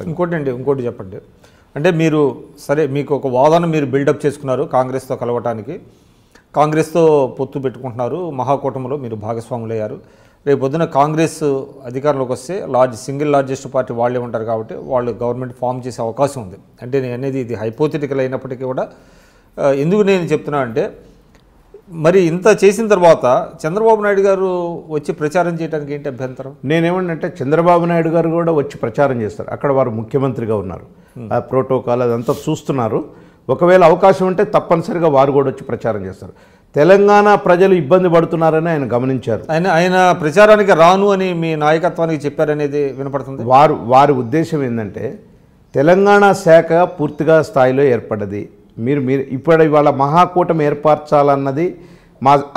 ఇంకోటి చెప్పండి. అంటే మీరు సరే మీకు ఒక వాదన మీరు బిల్డప్ చేసుకున్నారు కాంగ్రెస్తో కలవటానికి, కాంగ్రెస్తో పొత్తు పెట్టుకుంటున్నారు, మహాకూటమిలో మీరు భాగస్వాములయ్యారు. రేపు పొద్దున కాంగ్రెస్ అధికారంలోకి వస్తే సింగిల్ లార్జెస్ట్ పార్టీ వాళ్ళే ఉంటారు కాబట్టి వాళ్ళు గవర్నమెంట్ ఫామ్ చేసే అవకాశం ఉంది. అంటే నేను అనేది ఇది హైపోథెటికల్ అయినప్పటికీ కూడా ఎందుకు నేను చెప్తున్నా అంటే, మరి ఇంత చేసిన తర్వాత చంద్రబాబు నాయుడు గారు వచ్చి ప్రచారం చేయడానికి ఏంటి అభ్యంతరం? నేనేమంటే చంద్రబాబు నాయుడు గారు కూడా వచ్చి ప్రచారం చేస్తారు. అక్కడ వారు ముఖ్యమంత్రిగా ఉన్నారు, ఆ ప్రోటోకాల్ అదంతా చూస్తున్నారు. ఒకవేళ అవకాశం ఉంటే తప్పనిసరిగా వారు కూడా వచ్చి ప్రచారం చేస్తారు. తెలంగాణ ప్రజలు ఇబ్బంది పడుతున్నారని ఆయన గమనించారు. ఆయన ప్రచారానికి రాను అని మీ నాయకత్వానికి చెప్పారనేది వినపడుతుంది. వారి ఉద్దేశం ఏంటంటే తెలంగాణ శాఖ పూర్తిగా స్థాయిలో ఏర్పడ్డది. మీరు ఇవాళ మహాకూటమి ఏర్పరచాలన్నది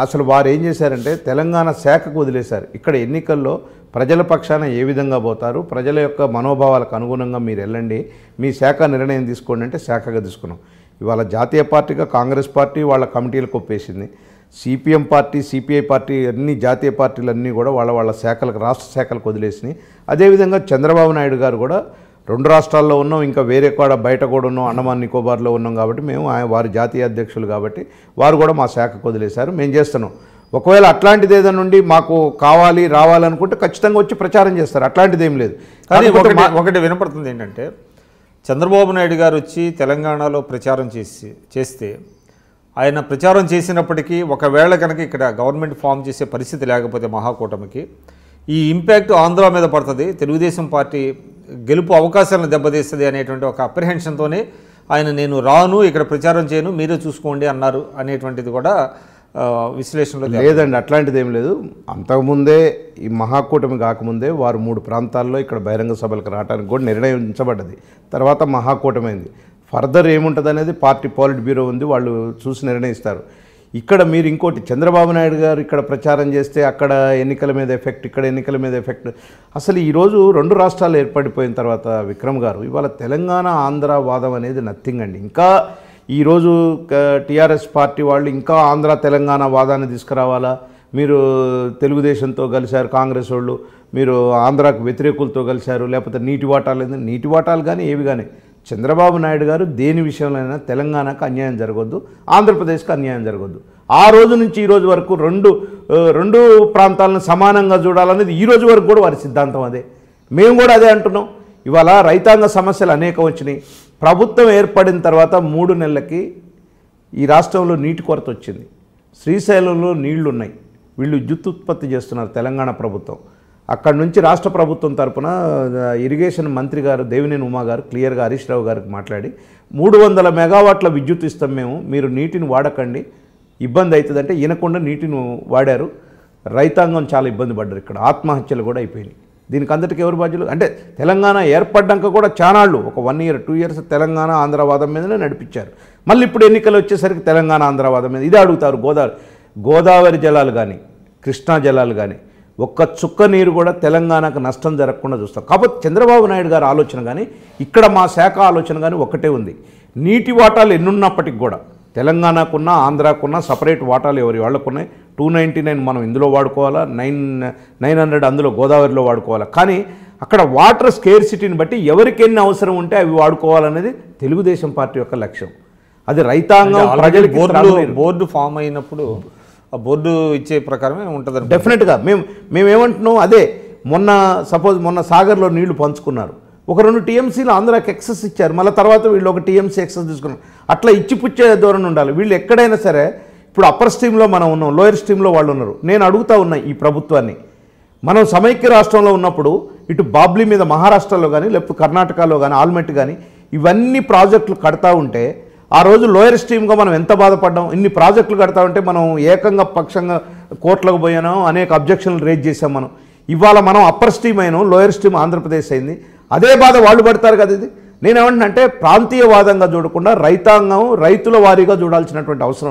అసలు వారు ఏం చేశారంటే తెలంగాణ శాఖకు వదిలేశారు. ఇక్కడ ఎన్నికల్లో ప్రజల పక్షాన ఏ విధంగా పోతారు, ప్రజల యొక్క మనోభావాలకు అనుగుణంగా మీరు వెళ్ళండి, మీ శాఖ నిర్ణయం తీసుకోండి అంటే శాఖగా తీసుకున్నాం. ఇవాళ జాతీయ పార్టీగా కాంగ్రెస్ పార్టీ వాళ్ళ కమిటీలకు ఒప్పేసింది. సిపిఎం పార్టీ, సిపిఐ పార్టీ అన్ని జాతీయ పార్టీలన్నీ కూడా వాళ్ళ శాఖలకు, రాష్ట్ర శాఖలకు వదిలేసినాయి. అదేవిధంగా చంద్రబాబు నాయుడు గారు కూడా 2 రాష్ట్రాల్లో ఉన్నాం, ఇంకా వేరే కూడా బయట కూడా ఉన్నాం, అండమాన్ నికోబార్లో ఉన్నాం కాబట్టి మేము వారి జాతీయ అధ్యక్షులు కాబట్టి వారు కూడా మా శాఖకు వదిలేశారు. మేము చేస్తున్నాం. ఒకవేళ అట్లాంటిది ఏదైనా నుండి మాకు కావాలి రావాలనుకుంటే ఖచ్చితంగా వచ్చి ప్రచారం చేస్తారు. అట్లాంటిది ఏం లేదు. కానీ ఒకటి వినపడుతుంది ఏంటంటే, చంద్రబాబు నాయుడు గారు వచ్చి తెలంగాణలో ప్రచారం చేస్తే ఆయన ప్రచారం చేసినప్పటికీ ఒకవేళ కనుక ఇక్కడ గవర్నమెంట్ ఫామ్ చేసే పరిస్థితి లేకపోతే మహాకూటమికి ఈ ఇంపాక్ట్ ఆంధ్ర మీద పడుతుంది, తెలుగుదేశం పార్టీ గెలుపు అవకాశాలను దెబ్బతీస్తుంది అనేటువంటి ఒక అప్రిహెన్షన్తోనే ఆయన నేను రాను, ఇక్కడ ప్రచారం చేయను, మీరే చూసుకోండి అన్నారు అనేటువంటిది కూడా విశ్లేషణలో లేదండి. అట్లాంటిది ఏం లేదు. అంతకుముందే ఈ మహాకూటమి కాకముందే వారు 3 ప్రాంతాల్లో ఇక్కడ బహిరంగ సభలకు రావడానికి కూడా నిర్ణయించబడ్డది. తర్వాత మహాకూటమి అయింది. ఫర్దర్ ఏముంటుంది అనేది పార్టీ పాలిట్ బ్యూరో ఉంది, వాళ్ళు చూసి నిర్ణయిస్తారు. ఇక్కడ మీరు ఇంకోటి, చంద్రబాబు నాయుడు గారు ఇక్కడ ప్రచారం చేస్తే అక్కడ ఎన్నికల మీద ఎఫెక్ట్, ఇక్కడ ఎన్నికల మీద ఎఫెక్ట్. అసలు ఈరోజు 2 రాష్ట్రాలు ఏర్పడిపోయిన తర్వాత విక్రమ్ గారు ఇవాళ తెలంగాణ ఆంధ్ర వాదం అనేది నథింగ్ అండి. ఇంకా ఈరోజు టీఆర్ఎస్ పార్టీ వాళ్ళు ఇంకా ఆంధ్ర తెలంగాణ వాదాన్ని తీసుకురావాలా, మీరు తెలుగుదేశంతో కలిశారు కాంగ్రెస్ వాళ్ళు, మీరు ఆంధ్రాకు వ్యతిరేకులతో కలిశారు, లేకపోతే నీటి వాటాలు కానీ ఏవి కానీ చంద్రబాబు నాయుడు గారు దేని విషయంలోనైనా తెలంగాణకు అన్యాయం జరగొద్దు, ఆంధ్రప్రదేశ్కి అన్యాయం జరగొద్దు. ఆ రోజు నుంచి ఈ రోజు వరకు రెండు ప్రాంతాలను సమానంగా చూడాలనేది ఈ రోజు వరకు కూడా వారి సిద్ధాంతం అదే. మేము కూడా అదే అంటున్నాం. ఇవాళ రైతాంగ సమస్యలు అనేకం వచ్చినాయి. ప్రభుత్వం ఏర్పడిన తర్వాత 3 నెలలకి ఈ రాష్ట్రంలో నీటి కొరత వచ్చింది. శ్రీశైలంలో నీళ్లు ఉన్నాయి, వీళ్ళు విద్యుత్ ఉత్పత్తి చేస్తున్నారు తెలంగాణ ప్రభుత్వం. అక్కడి నుంచి రాష్ట్ర ప్రభుత్వం తరపున ఇరిగేషన్ మంత్రి గారు దేవినేని ఉమా గారు క్లియర్గా హరీష్ రావు గారికి మాట్లాడి 300 మెగావాట్ల విద్యుత్ ఇస్తాం మేము, మీరు నీటిని వాడకండి, ఇబ్బంది అవుతుందంటే వినకుండా నీటిని వాడారు. రైతాంగం చాలా ఇబ్బంది పడ్డారు. ఇక్కడ ఆత్మహత్యలు కూడా అయిపోయినాయి. దీనికి అందరికీ ఎవరు బాధ్యులు అంటే తెలంగాణ ఏర్పడ్డాక కూడా చానాళ్ళు ఒక 1 year 2 years తెలంగాణ ఆంధ్రవాదం మీదనే నడిపించారు. మళ్ళీ ఇప్పుడు ఎన్నికలు వచ్చేసరికి తెలంగాణ ఆంధ్రవాదం మీద ఇదే అడుగుతారు. గోదావరి జలాలు కానీ కృష్ణా జలాలు కానీ ఒక్క చుక్క నీరు కూడా తెలంగాణకు నష్టం జరగకుండా చూస్తాం. కాబట్టి చంద్రబాబు నాయుడు గారి ఆలోచన కానీ ఇక్కడ మా శాఖ ఆలోచన కానీ ఒకటే ఉంది. నీటి వాటాలు ఎన్నున్నప్పటికి కూడా తెలంగాణకున్న ఆంధ్రాకున్న సపరేట్ వాటాలు ఎవరి వాళ్ళకున్నాయి. 299 మనం ఇందులో వాడుకోవాలా, 900 అందులో గోదావరిలో వాడుకోవాలా. కానీ అక్కడ వాటర్ స్కేర్సిటీని బట్టి ఎవరికి ఎన్ని అవసరం ఉంటే అవి వాడుకోవాలనేది తెలుగుదేశం పార్టీ యొక్క లక్ష్యం. అది రైతాంగం ప్రజలకి బోర్డు ఫామ్ అయినప్పుడు ఆ బోర్డు ఇచ్చే ప్రకారమే ఉంటుంది. డెఫినెట్గా మేమేమంటున్నాం అదే. మొన్న సాగర్లో నీళ్లు పంచుకున్నారు, ఒక 2 TMCలు ఆంధ్రాకి ఎక్సెస్ ఇచ్చారు, మళ్ళీ తర్వాత వీళ్ళు 1 TMC ఎక్సెస్ తీసుకున్నారు. అట్లా ఇచ్చిపుచ్చే ధోరణి ఉండాలి. వీళ్ళు ఎక్కడైనా సరే ఇప్పుడు అప్పర్ స్ట్రీమ్లో మనం ఉన్నాం, లోయర్ స్ట్రీమ్లో వాళ్ళు ఉన్నారు. నేను అడుగుతా ఉన్నా ఈ ప్రభుత్వాన్ని, మనం సమైక్య రాష్ట్రంలో ఉన్నప్పుడు ఇటు బాబ్లీ మీద మహారాష్ట్రలో కానీ లేకపోతే కర్ణాటకలో కానీ ఆల్మెట్ కానీ ఇవన్నీ ప్రాజెక్టులు కడతా ఉంటే ఆ రోజు లోయర్ స్ట్రీమ్గా మనం ఎంత బాధపడ్డాం. ఇన్ని ప్రాజెక్టులు కడతా ఉంటే మనం ఏకంగా పక్షంగా కోర్టులకు పోయాను, అనేక అబ్జెక్షన్లు రేజ్ చేసాం. ఇవాళ మనం అప్పర్ స్ట్రీమ్ అయినాం, లోయర్ స్ట్రీమ్ ఆంధ్రప్రదేశ్ అయింది. అదే బాధ వాళ్ళు పడతారు కదా. ఇది నేనేమంటున్నా అంటే ప్రాంతీయవాదంగా చూడకుండా రైతాంగం రైతుల వారీగా చూడాల్సినటువంటి అవసరం